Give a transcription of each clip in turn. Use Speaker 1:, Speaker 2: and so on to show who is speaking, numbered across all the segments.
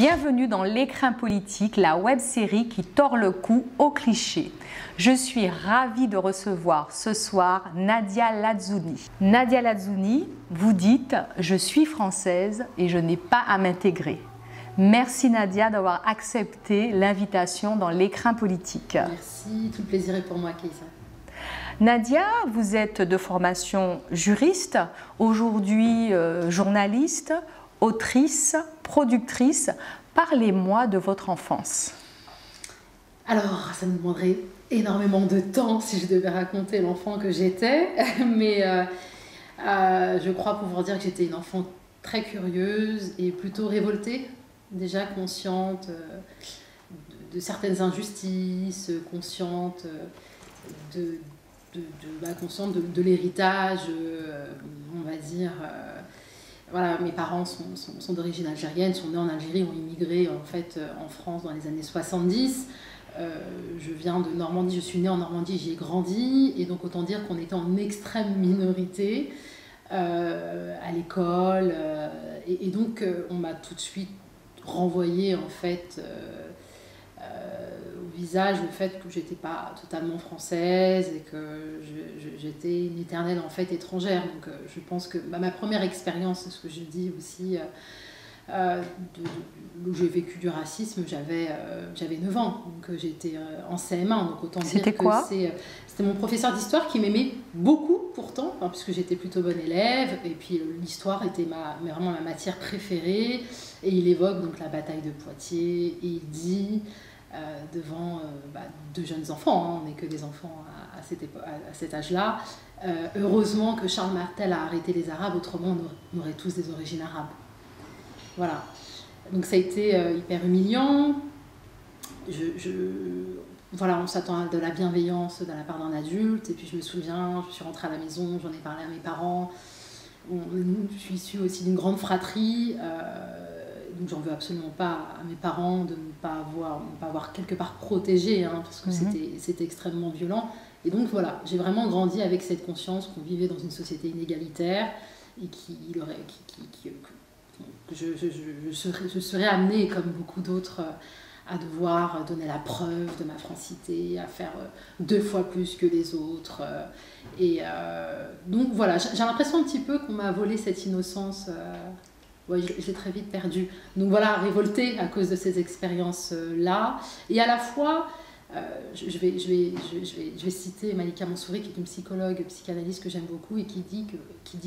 Speaker 1: Bienvenue dans L'écrin politique, la web-série qui tord le cou aux clichés. Je suis ravie de recevoir ce soir Nadia Lazzouni. Nadia Lazzouni, vous dites « Je suis française et je n'ai pas à m'intégrer ». Merci Nadia d'avoir accepté l'invitation dans L'écrin politique.
Speaker 2: Merci, tout le plaisir est pour moi, Keïsa.
Speaker 1: Nadia, vous êtes de formation juriste, aujourd'hui journaliste, autrice, productrice. Parlez-moi de votre enfance.
Speaker 2: Alors, ça me demanderait énormément de temps si je devais raconter l'enfant que j'étais, mais je crois pouvoir dire que j'étais une enfant très curieuse et plutôt révoltée, déjà consciente de certaines injustices, consciente consciente de l'héritage, on va dire. Voilà, mes parents sont d'origine algérienne, sont nés en Algérie, ont immigré en fait en France dans les années 70. Je viens de Normandie, je suis née en Normandie, j'y ai grandi, et donc autant dire qu'on était en extrême minorité à l'école, et donc on m'a tout de suite renvoyé en fait au visage le fait que j'étais pas totalement française et que j'étais une éternelle en fait étrangère. Donc je pense que ma première expérience, c'est ce que je dis aussi, où j'ai vécu du racisme, j'avais 9 ans, donc j'étais en CM1, donc autant dire que c'était mon professeur d'histoire qui m'aimait beaucoup pourtant, puisque j'étais plutôt bonne élève, et puis l'histoire était vraiment ma matière préférée, et il évoque donc la bataille de Poitiers, et il dit devant de jeunes enfants, hein, on n'est que des enfants à cet âge-là, heureusement que Charles Martel a arrêté les Arabes, autrement on aurait tous des origines arabes. Voilà, donc ça a été hyper humiliant. Voilà, on s'attend à de la bienveillance de la part d'un adulte, et puis je me souviens, je suis rentrée à la maison, j'en ai parlé à mes parents. Je suis issue aussi d'une grande fratrie, donc j'en veux absolument pas à mes parents de ne pas avoir quelque part protégé, hein, parce que c'était extrêmement violent. Et donc voilà, j'ai vraiment grandi avec cette conscience qu'on vivait dans une société inégalitaire et que je serais amenée, comme beaucoup d'autres, à devoir donner la preuve de ma francité, à faire 2 fois plus que les autres. Donc voilà, j'ai l'impression un petit peu qu'on m'a volé cette innocence. Ouais, je l'ai très vite perdue. Donc voilà, révoltée à cause de ces expériences-là. Et à la fois, je vais citer Malika Mansouri, qui est une psychologue, psychanalyste que j'aime beaucoup, et qui dit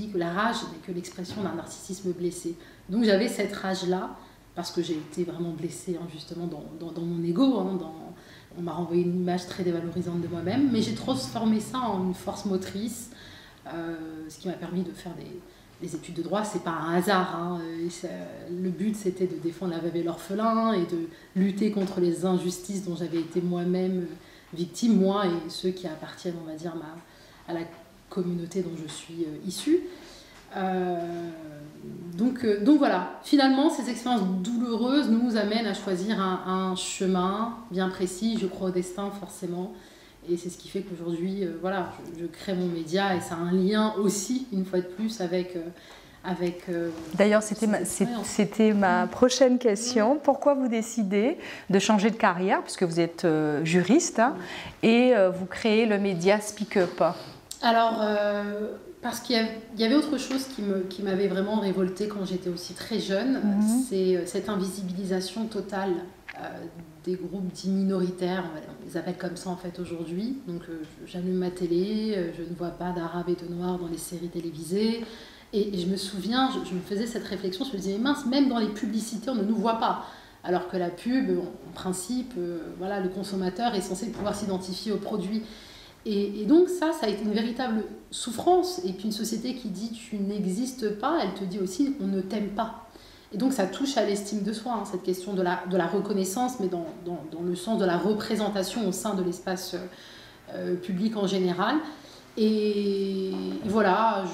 Speaker 2: que la rage n'est que l'expression d'un narcissisme blessé. Donc j'avais cette rage-là, parce que j'ai été vraiment blessée, hein, justement dans mon ego. Hein, on m'a renvoyé une image très dévalorisante de moi-même, mais j'ai transformé ça en une force motrice, ce qui m'a permis de faire des études de droit. C'est pas un hasard, hein. Le but c'était de défendre la veuve et l'orphelin et de lutter contre les injustices dont j'avais été moi-même victime, moi et ceux qui appartiennent, on va dire, à la communauté dont je suis issue. Donc voilà, finalement ces expériences douloureuses nous amènent à choisir un chemin bien précis. Je crois au destin forcément, et c'est ce qui fait qu'aujourd'hui voilà, je crée mon média, et ça a un lien aussi une fois de plus avec
Speaker 1: D'ailleurs, c'était ma prochaine question. Pourquoi vous décidez de changer de carrière, puisque vous êtes juriste, hein, et vous créez le média Speak Up? Alors,
Speaker 2: parce qu'il y avait autre chose qui m'avait vraiment révoltée quand j'étais aussi très jeune, c'est cette invisibilisation totale des groupes dits minoritaires, on les appelle comme ça en fait aujourd'hui. Donc j'allume ma télé, je ne vois pas d'arabes et de noirs dans les séries télévisées, et je me souviens, je me faisais cette réflexion, je me disais mince, même dans les publicités on ne nous voit pas, alors que la pub, en principe, voilà, le consommateur est censé pouvoir s'identifier au produit. Et donc ça a été une véritable souffrance. Et puis une société qui dit tu n'existes pas, elle te dit aussi on ne t'aime pas. Et donc ça touche à l'estime de soi, hein, cette question de la reconnaissance, mais dans le sens de la représentation au sein de l'espace public en général. Et voilà,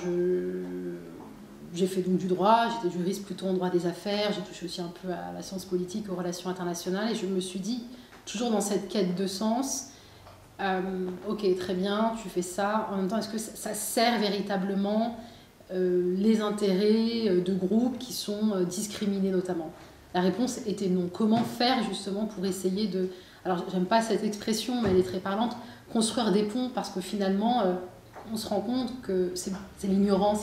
Speaker 2: j'ai fait donc du droit, j'étais juriste plutôt en droit des affaires, j'ai touché aussi un peu à la science politique, aux relations internationales, et je me suis dit, toujours dans cette quête de sens, ok, très bien, tu fais ça. En même temps, est-ce que ça sert véritablement les intérêts de groupes qui sont discriminés notamment? La réponse était non. Comment faire justement pour essayer de... Alors j'aime pas cette expression, mais elle est très parlante, construire des ponts, parce que finalement, on se rend compte que c'est l'ignorance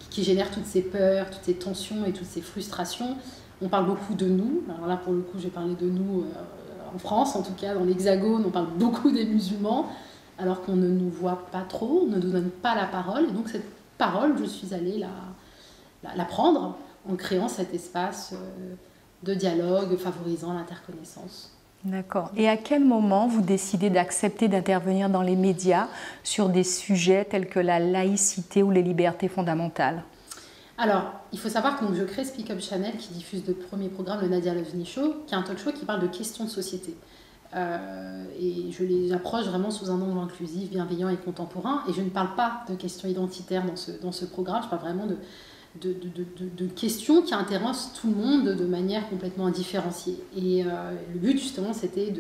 Speaker 2: qui génère toutes ces peurs, toutes ces tensions et toutes ces frustrations. On parle beaucoup de nous. Alors là, pour le coup, j'ai parlé de nous en France, en tout cas dans l'Hexagone, on parle beaucoup des musulmans, alors qu'on ne nous voit pas trop, on ne nous donne pas la parole. Et donc cette parole, je suis allée la prendre en créant cet espace de dialogue favorisant l'interconnaissance.
Speaker 1: D'accord. Et à quel moment vous décidez d'accepter d'intervenir dans les médias sur des sujets tels que la laïcité ou les libertés fondamentales?
Speaker 2: Alors, il faut savoir que je crée Speak Up Channel qui diffuse le premier programme, le Nadia Ladzuni Show, qui est un talk show qui parle de questions de société. Et je les approche vraiment sous un angle inclusif, bienveillant et contemporain. Et je ne parle pas de questions identitaires dans ce programme, je parle vraiment de questions qui intéressent tout le monde de manière complètement indifférenciée. Et le but, justement, c'était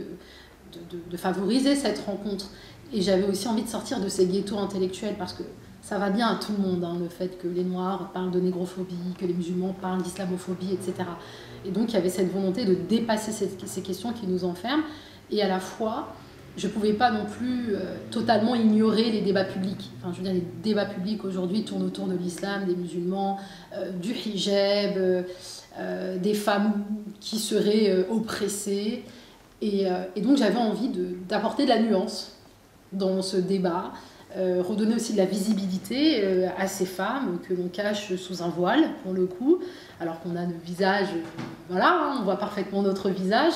Speaker 2: de favoriser cette rencontre. Et j'avais aussi envie de sortir de ces ghettos intellectuels, parce que ça va bien à tout le monde, hein, le fait que les Noirs parlent de négrophobie, que les musulmans parlent d'islamophobie, etc. Et donc, il y avait cette volonté de dépasser ces questions qui nous enferment. Et à la fois, je ne pouvais pas non plus totalement ignorer les débats publics. Enfin, je veux dire, les débats publics aujourd'hui tournent autour de l'islam, des musulmans, du hijab, des femmes qui seraient oppressées. Et donc, j'avais envie d'apporter de la nuance dans ce débat, redonner aussi de la visibilité à ces femmes que l'on cache sous un voile, pour le coup, alors qu'on a le visage, voilà, hein, on voit parfaitement notre visage.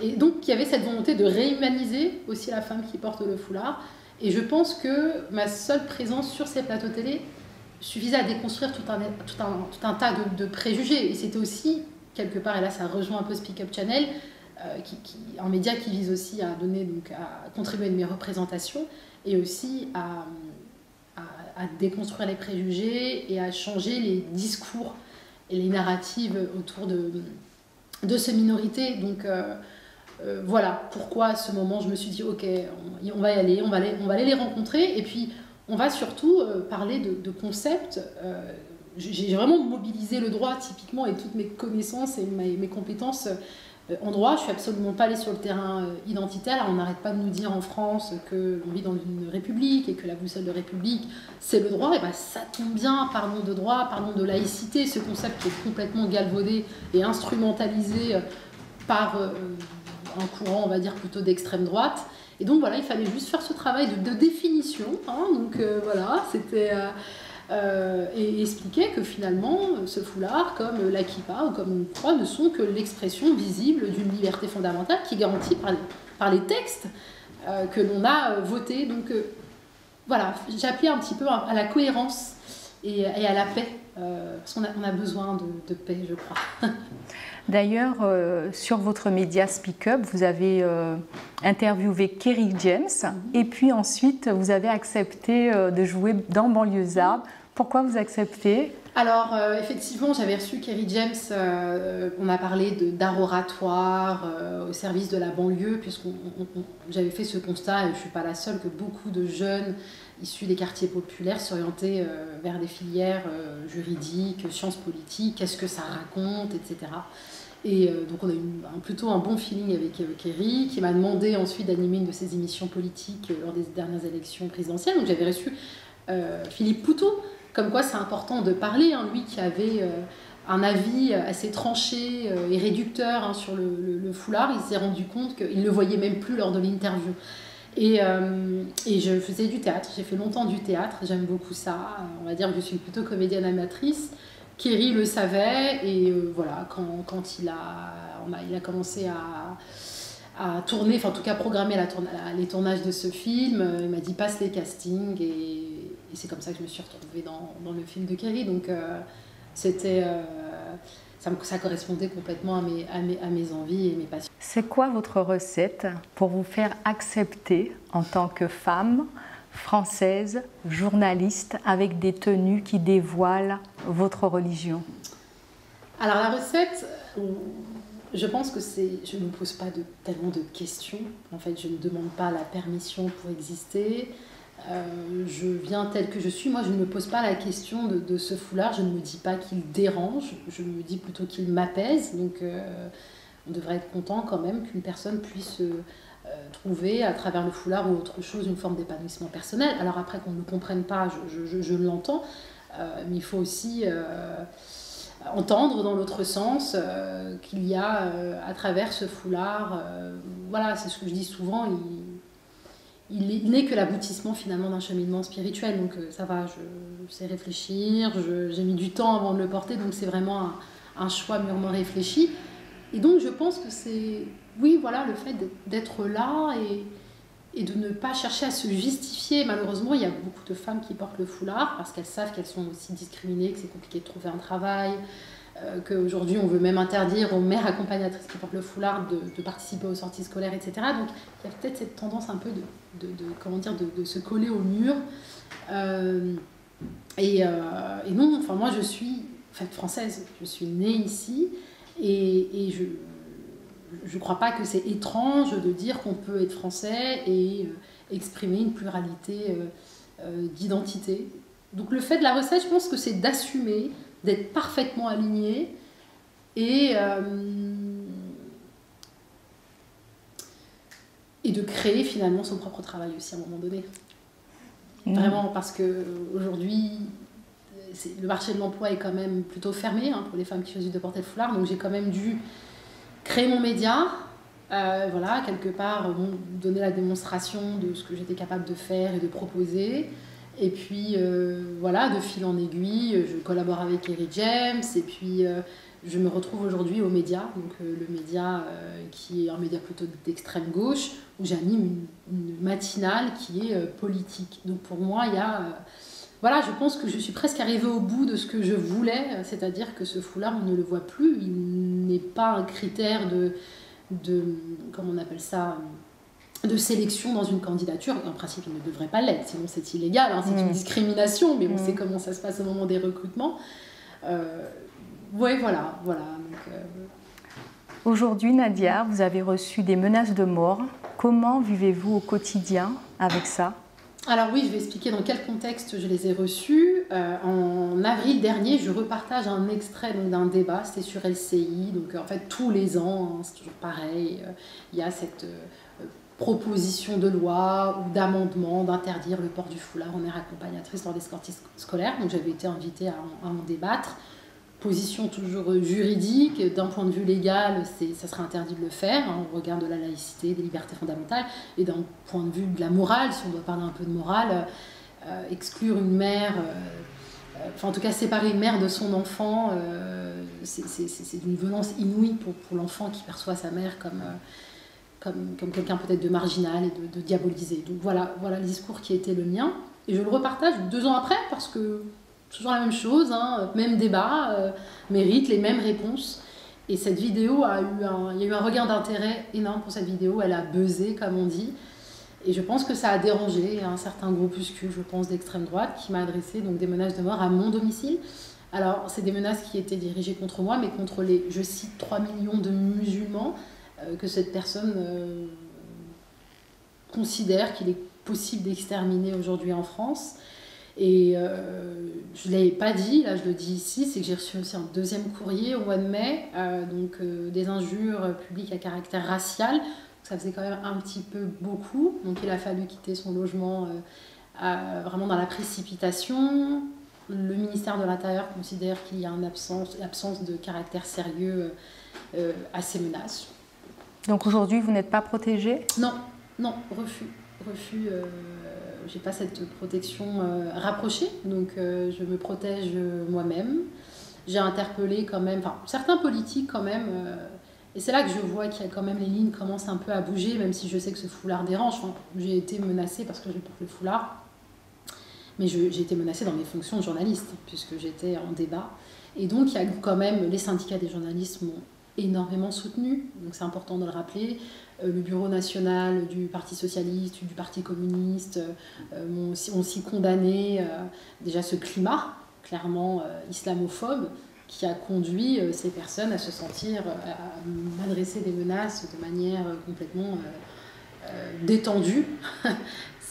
Speaker 2: Et donc, il y avait cette volonté de réhumaniser aussi la femme qui porte le foulard. Et je pense que ma seule présence sur ces plateaux télé suffisait à déconstruire tout un tas de préjugés. Et c'était aussi, quelque part, et là ça rejoint un peu Speak Up Channel, un média qui vise aussi à contribuer à une meilleure représentation et aussi à déconstruire les préjugés et à changer les discours et les narratives autour de ces minorités. Donc voilà pourquoi à ce moment je me suis dit ok, on va y aller, on va aller les rencontrer, et puis on va surtout parler de concepts. J'ai vraiment mobilisé le droit typiquement et toutes mes connaissances et mes compétences en droit. Je suis absolument pas allée sur le terrain identitaire. Alors, on n'arrête pas de nous dire en France que l'on vit dans une république et que la boussole de république c'est le droit. Et ben ça tombe bien, parlons de droit, parlons de laïcité, ce concept qui est complètement galvaudé et instrumentalisé par un courant, on va dire, plutôt d'extrême droite. Et donc voilà, il fallait juste faire ce travail de définition, hein. Donc voilà, c'était et expliquer que finalement ce foulard, comme la kippa ou comme une croix, ne sont que l'expression visible d'une liberté fondamentale qui est garantie par les textes que l'on a votés. Donc voilà, j'ai appelé un petit peu à la cohérence et à la paix, parce qu'on a besoin de paix, je crois.
Speaker 1: D'ailleurs, sur votre média Speak Up, vous avez interviewé Kerry James, et puis ensuite vous avez accepté de jouer dans Banlieusards. Pourquoi vous acceptez?
Speaker 2: Alors, effectivement, j'avais reçu Kerry James, on a parlé d'art oratoire au service de la banlieue, puisque j'avais fait ce constat, et je ne suis pas la seule, que beaucoup de jeunes issus des quartiers populaires s'orientaient vers des filières juridiques, sciences politiques, qu'est-ce que ça raconte, etc. Et donc on a eu plutôt un bon feeling avec Kerry, qui m'a demandé ensuite d'animer une de ses émissions politiques lors des dernières élections présidentielles. Donc j'avais reçu Philippe Poutou, comme quoi c'est important de parler, hein, lui qui avait un avis assez tranché et réducteur, hein, sur le foulard. Il s'est rendu compte qu'il ne le voyait même plus lors de l'interview. Et je faisais du théâtre, j'ai fait longtemps du théâtre, j'aime beaucoup ça. On va dire que je suis plutôt comédienne amatrice. Kerry le savait, et voilà, quand il a commencé à tourner, enfin en tout cas programmer les tournages de ce film, il m'a dit passe les castings, et c'est comme ça que je me suis retrouvée dans le film de Kerry. Donc c'était... ça correspondait complètement à mes envies et mes passions.
Speaker 1: C'est quoi votre recette pour vous faire accepter en tant que femme française, journaliste, avec des tenues qui dévoilent votre religion?
Speaker 2: Alors la recette, je pense que je ne me pose pas tellement de questions. En fait, je ne demande pas la permission pour exister. Je viens tel que je suis. Moi, je ne me pose pas la question de ce foulard. Je ne me dis pas qu'il dérange. Je me dis plutôt qu'il m'apaise. Donc, on devrait être content quand même qu'une personne puisse trouver à travers le foulard ou autre chose une forme d'épanouissement personnel. Alors après, qu'on ne le comprenne pas, je l'entends. Mais il faut aussi entendre dans l'autre sens qu'il y a à travers ce foulard, voilà, c'est ce que je dis souvent, il n'est que l'aboutissement finalement d'un cheminement spirituel. Donc ça va, je sais réfléchir, j'ai mis du temps avant de le porter, donc c'est vraiment un choix mûrement réfléchi. Et donc je pense que c'est, oui, voilà, le fait d'être là et de ne pas chercher à se justifier. Malheureusement, il y a beaucoup de femmes qui portent le foulard parce qu'elles savent qu'elles sont aussi discriminées, que c'est compliqué de trouver un travail, qu'aujourd'hui on veut même interdire aux mères accompagnatrices qui portent le foulard de participer aux sorties scolaires, etc. Donc il y a peut-être cette tendance un peu de se coller au mur. Et non, enfin moi je suis française, je suis née ici et je ne crois pas que c'est étrange de dire qu'on peut être français et exprimer une pluralité d'identité. Donc le fait de la recette, je pense que c'est d'assumer, d'être parfaitement aligné et de créer finalement son propre travail aussi à un moment donné. Vraiment, parce qu'aujourd'hui, le marché de l'emploi est quand même plutôt fermé pour les femmes qui choisissent de porter le foulard, donc j'ai quand même dû créer mon média, voilà, quelque part donner la démonstration de ce que j'étais capable de faire et de proposer. Et puis voilà, de fil en aiguille, je collabore avec Kerry James et puis je me retrouve aujourd'hui aux médias, donc le média qui est un média plutôt d'extrême gauche, où j'anime une matinale qui est politique. Donc pour moi, il y a... voilà, je pense que je suis presque arrivée au bout de ce que je voulais, c'est-à-dire que ce foulard, on ne le voit plus, il n'est pas un critère de comment on appelle ça, de sélection dans une candidature. En principe, il ne devrait pas l'être, sinon c'est illégal, c'est une discrimination, mais on sait comment ça se passe au moment des recrutements. Ouais, voilà. Donc,
Speaker 1: Aujourd'hui, Nadia, vous avez reçu des menaces de mort. Comment vivez-vous au quotidien avec ça ?
Speaker 2: Alors oui, je vais expliquer dans quel contexte je les ai reçus. En avril dernier, je repartage un extrait d'un débat, c'était sur LCI. Donc en fait, tous les ans, c'est toujours pareil, il y a cette proposition de loi ou d'amendement d'interdire le port du foulard en mère accompagnatrice lors des sorties scolaires. Donc j'avais été invitée à en débattre. Position toujours juridique, d'un point de vue légal, ça serait interdit de le faire, au regard de la laïcité, des libertés fondamentales, et d'un point de vue de la morale, si on doit parler un peu de morale, exclure une mère, enfin en tout cas séparer une mère de son enfant, c'est d'une violence inouïe pour l'enfant qui perçoit sa mère comme quelqu'un peut-être de marginal et de diabolisé. Donc voilà le discours qui a été le mien, et je le repartage 2 ans après parce que toujours la même chose, même débat, mérite les mêmes réponses. Et cette vidéo il y a eu un regain d'intérêt énorme pour cette vidéo, elle a buzzé comme on dit. Et je pense que ça a dérangé un certain groupuscule, je pense, d'extrême droite qui m'a adressé donc, des menaces de mort à mon domicile. Alors, c'est des menaces qui étaient dirigées contre moi, mais contre les, je cite, 3 millions de musulmans que cette personne considère qu'il est possible d'exterminer aujourd'hui en France. Et je ne l'ai pas dit, là je le dis ici, c'est que j'ai reçu aussi un deuxième courrier au mois de mai, des injures publiques à caractère racial. Ça faisait quand même un petit peu beaucoup, donc il a fallu quitter son logement vraiment dans la précipitation. Le ministère de l'Intérieur considère qu'il y a une absence de caractère sérieux à ces menaces.
Speaker 1: Donc aujourd'hui, vous n'êtes pas protégée ?
Speaker 2: Non, refus. J'ai pas cette protection rapprochée, donc je me protège moi-même. J'ai interpellé quand même, certains politiques quand même, et c'est là que je vois qu'il y a quand même les lignes commencent un peu à bouger, même si je sais que ce foulard dérange. J'ai été menacée parce que je porte le foulard, mais j'ai été menacée dans mes fonctions de journaliste, puisque j'étais en débat. Et donc il y a quand même, les syndicats des journalistes m'ont énormément soutenu, donc c'est important de le rappeler. Le bureau national du Parti socialiste, du Parti communiste ont aussi condamné déjà ce climat clairement islamophobe qui a conduit ces personnes à se sentir, à m'adresser des menaces de manière complètement détendue.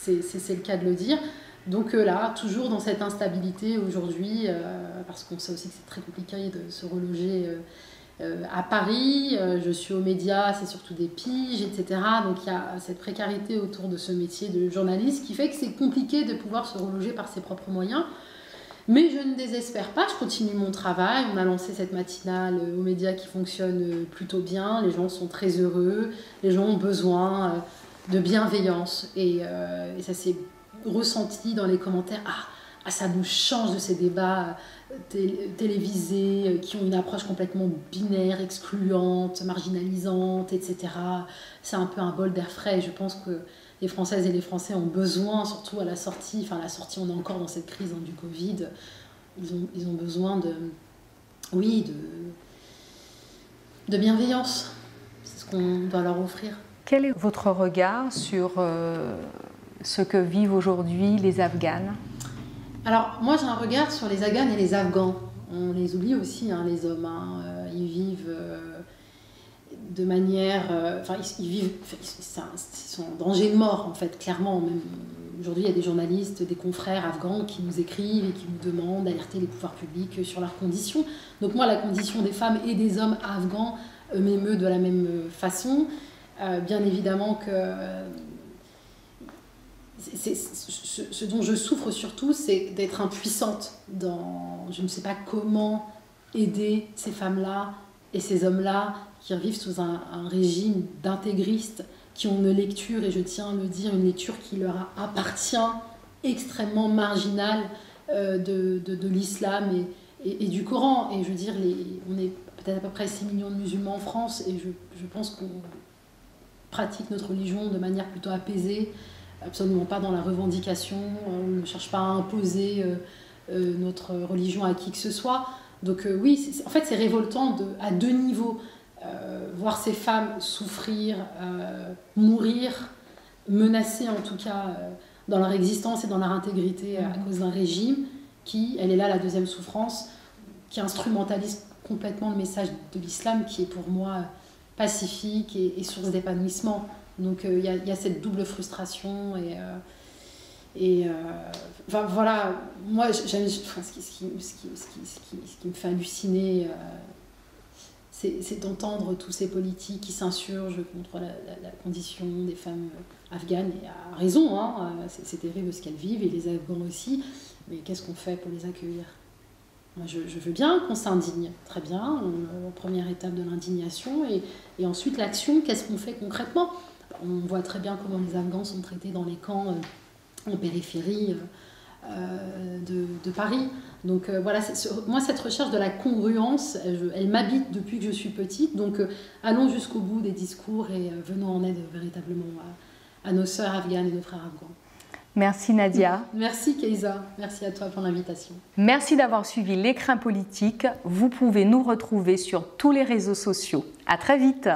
Speaker 2: c'est le cas de le dire. Donc là, toujours dans cette instabilité aujourd'hui, parce qu'on sait aussi que c'est très compliqué de se reloger à Paris, je suis aux médias, c'est surtout des piges, etc. Donc il y a cette précarité autour de ce métier de journaliste qui fait que c'est compliqué de pouvoir se reloger par ses propres moyens. Mais je ne désespère pas, je continue mon travail. On a lancé cette matinale aux médias qui fonctionne plutôt bien. Les gens sont très heureux, les gens ont besoin de bienveillance. Et ça s'est ressenti dans les commentaires. Ah, ça nous change de ces débats télévisés qui ont une approche complètement binaire, excluante, marginalisante, etc. C'est un peu un bol d'air frais. Je pense que les Françaises et les Français ont besoin, surtout à la sortie, on est encore dans cette crise du Covid, ils ont besoin de bienveillance. C'est ce qu'on doit leur offrir.
Speaker 1: Quel est votre regard sur ce que vivent aujourd'hui les Afghanes?
Speaker 2: Alors, moi j'ai un regard sur les Afghanes et les Afghans. On les oublie aussi, les hommes. Ils vivent de manière... ils sont en danger de mort, en fait, clairement. Même aujourd'hui, il y a des journalistes, des confrères afghans qui nous écrivent et qui nous demandent d'alerter les pouvoirs publics sur leurs conditions. Donc moi, la condition des femmes et des hommes afghans m'émeut de la même façon. Bien évidemment que... ce dont je souffre surtout, c'est d'être impuissante dans... Je ne sais pas comment aider ces femmes-là et ces hommes-là qui vivent sous un régime d'intégristes qui ont une lecture, et je tiens à le dire, une lecture qui leur appartient, extrêmement marginale de l'islam et du Coran. Et je veux dire, on est peut-être à peu près 6 millions de musulmans en France, et je pense qu'on pratique notre religion de manière plutôt apaisée, absolument pas dans la revendication, on ne cherche pas à imposer notre religion à qui que ce soit. Donc oui, en fait c'est révoltant à deux niveaux. Voir ces femmes souffrir, mourir, menacées en tout cas dans leur existence et dans leur intégrité à cause d'un régime qui, elle est là la deuxième souffrance, qui instrumentalise complètement le message de l'islam qui est pour moi pacifique et source d'épanouissement. Donc il y a cette double frustration enfin, voilà, moi ce qui me fait halluciner, c'est d'entendre tous ces politiques qui s'insurgent contre la condition des femmes afghanes, et à raison, c'est terrible ce qu'elles vivent, et les Afghans aussi, mais qu'est-ce qu'on fait pour les accueillir? Moi, je veux bien qu'on s'indigne, très bien, la première étape de l'indignation, et ensuite l'action, qu'est-ce qu'on fait concrètement? On voit très bien comment les Afghans sont traités dans les camps en périphérie de Paris. Donc voilà, moi cette recherche de la congruence, elle m'habite depuis que je suis petite. Donc allons jusqu'au bout des discours et venons en aide véritablement à nos sœurs afghanes et nos frères afghans.
Speaker 1: Merci Nadia.
Speaker 2: Merci Keiza, merci à toi pour l'invitation.
Speaker 1: Merci d'avoir suivi L'Écrin politique. Vous pouvez nous retrouver sur tous les réseaux sociaux. À très vite.